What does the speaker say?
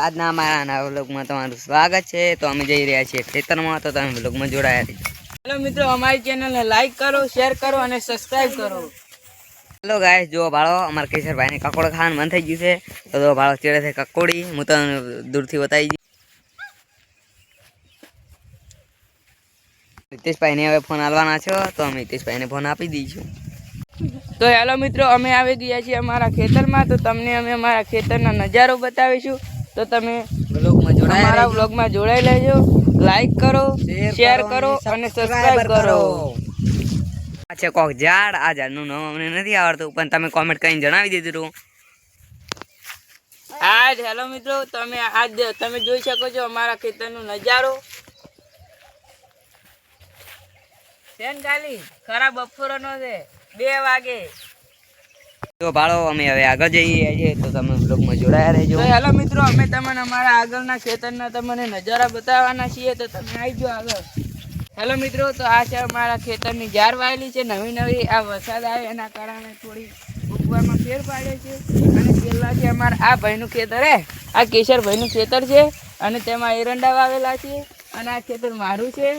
આજના અમારા વ્લોગમાં તમારું સ્વાગત છે। તો અમે જઈ રહ્યા છીએ ખેતરમાં, તો તમે વ્લોગમાં જોડાયા રહીજો। હેલો મિત્રો, અમારી ચેનલને લાઈક કરો, શેર કરો અને સબસ્ક્રાઇબ કરો। હેલો ગાઈસ, જો ભાળો અમારા કેશરભાઈને કકોડા ખાવાનું મન થઈ ગયું છે, તો જો ભાળો ચેડે છે કકોડી। હું તો દૂરથી બતાવી દઈ। હિતેશભાઈને હવે ફોન આલવાના છો, તો અમે હિતેશભાઈને ફોન આપી દઈશું। તો હેલો મિત્રો, અમે આવી ગયા છીએ અમારા ખેતરમાં, તો તમને અમે અમારા ખેતરના નજારો બતાવીશું। તો તમે અમારા વ્લોગમાં જોડાઈ લેજો, લાઈક કરો, શેર કરો અને સબસ્ક્રાઇબ કરો। આ છે કોક ઝાડ, આ ઝાડનું નામ અમને નથી આવડતું, પણ તમે કોમેન્ટ કરીને જણાવી દીધું। આજ હેલો મિત્રો, તમે જોઈ શકો છો અમારા ખેતરનો નજારો। સેન ગાલી ખરાબ બપોરનો છે, 2 વાગે। તો ભાળો અમે હવે આગળ જઈ રહ્યા છીએ, તો તમે બ્લોગમાં જોડાયા રહેજો। તો હેલો મિત્રો, અમે તમને અમારા આગળના ખેતરના તમને નજારા બતાવવાના છીએ, તો તમે આવી જાઓ આગળ। હેલો મિત્રો, તો આ છે અમારા ખેતરની જાર વાયેલી છે નવી। આ વરસાદ આવે એના કારણે થોડી ઉગવામાં ફેર પાડે છે। અને પેલા છે અમારા આ ભાઈનું ખેતર આ કેશરભાઈનું ખેતર છે, અને તેમાં એરંડા વાવેલા છે, અને આ ખેતર મારું છે।